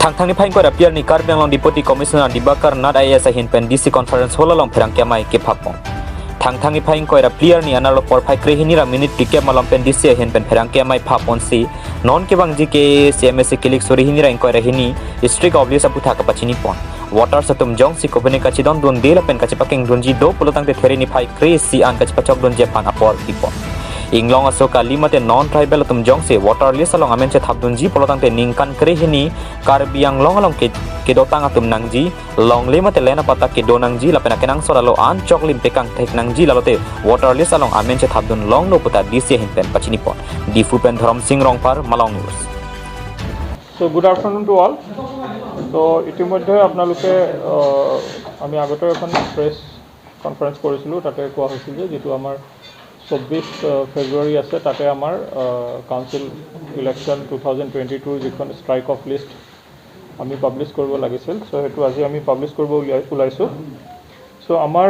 Thang ni phain ko appear ni Karbi Anglong Deputy Commissioner Dibakar Nad asaihem pen DC conference holalong Pherangke amei ke phapong. Thang ni phain ko appear ni analo por phai krehini ra minute tike malom pen DC asaihem pen Pherangke amei phapon si non ke bang ji ke CMSC kilik sori hini ra inko rehini strict obvious apu thaka pachini pon. Water satum jong si kobene kachidon don dela pen kachipaking donji do polotang te theri ni phai kre si an kachipachok don jepan apor tipo. Inglong asoka limate non tribal atum jong se water list along amenche thabdunji polotang te ningkan krehini Karbi Anglong along kedotang atum nangji long limate lena pata kedonangji lapena kenang soralo an choklim pekang thek nangji lalote water list along amenche thabdun long no puta DC himpen pachini pon. Diphu pen Dharam Singh Rongpar Malong News. So good afternoon to all. So ইতিমধ্যে আপোনালোকে আমি আগতে এখন press conference কৰিছিলোঁ তাতে কোৱা হৈছিল যে যেটো আমাৰ 24 ফেব্ৰুৱাৰী আছে তাতে আমাৰ কাউন্সিল ইলেকশ্যন 2022 যিখন ষ্ট্ৰাইক অফ লিষ্ট আমি পাব্লিছ কৰিব লাগিছিল সো হেতু আজি আমি পাব্লিছ কৰিব ওলাইছো সো আমাৰ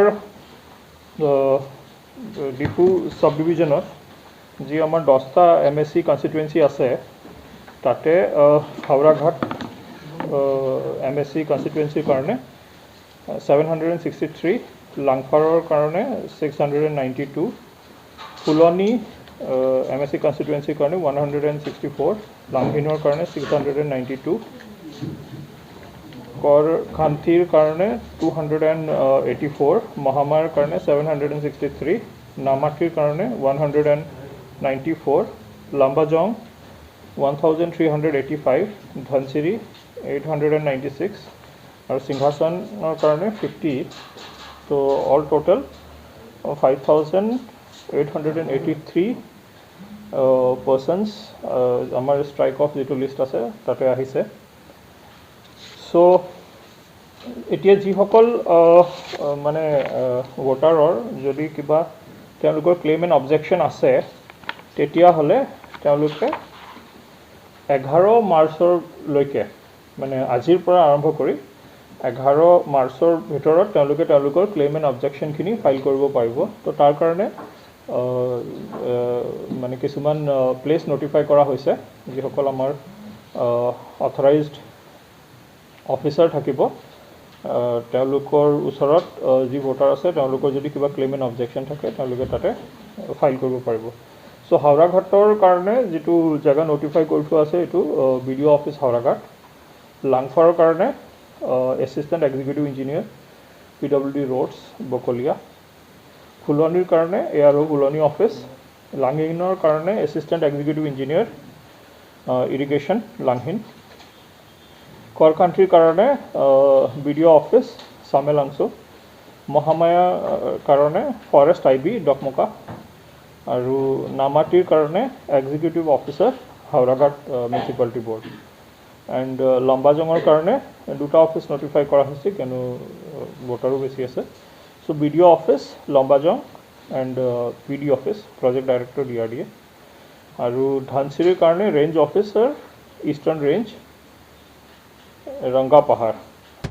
ডিফু সাব ডিভিজনত যি আমাৰ 10টা এমএসসি কনস্টিটুৱেন্সি আছে তাতে হাওড়াঘাট MSc constituency karone 763 langfaror karone 692 fuloni MSc constituency karone 164 langhinor karone 692 kor khantir karone 284 mahamar karone 763 namatir karone 194 lambajong 1385 dhansiri 896 और सिंहासन करने 50 तो ऑल टोटल 5883 पर्सन्स आमार स्ट्राइक ऑफ जो लिस्ट আছে তাতে আহিছে সো এতিয়া যিসকল মানে ভোটাৰৰ যদি কিবা তেওঁলোকৰ ক্লেইম এণ্ড অবজেকশন আছে তেতিয়া হলে তেওঁলোকে 11 মাৰ্চৰ লৈকে মানে আজিৰ পৰা আৰম্ভ কৰি 11 মাৰ্চৰ ভিতৰত তেওঁলোকৰ ক্লেইম এণ্ড অবজেকশন খিনি ফাইল কৰিব পাৰিব তো তাৰ কাৰণে মানে কিছুমান প্লেস নোটিফাই কৰা হৈছে যিসকল আমাৰ অথৰাইজড অফিচাৰ থাকিব তেওঁলোকৰ ওচৰত যি ভোটাৰ আছে তেওঁলোকৰ যদি কিবা ক্লেইম এণ্ড অবজেকশন থাকে তেওঁলোকে তাতে ফাইল কৰিব পাৰিব সো হাওড়াঘাটৰ কাৰণে যেটো জায়গা নোটিফাই কৰি থোৱা আছে এটো বিডিও অফিস হাওড়াঘাট langfaror karone assistant executive engineer PWD roads bokolia fulonir karone ARO fuloni office langhinor karone assistant executive engineer irrigation langhin kor country karone BDO office samelangso mohamaya karone forest IB dokmoka aru namatir karone executive officer hauraghat municipality board and লম্বাজঙৰ কাৰণে দুটা office notify কৰা হৈছে কেনো ভোটাৰো বেছি আছে so BDO office লম্বাজং and পিডি office project director DRDA আৰু ধানসিৰিৰ কাৰণে range officer eastern range Ranga পাহাৰ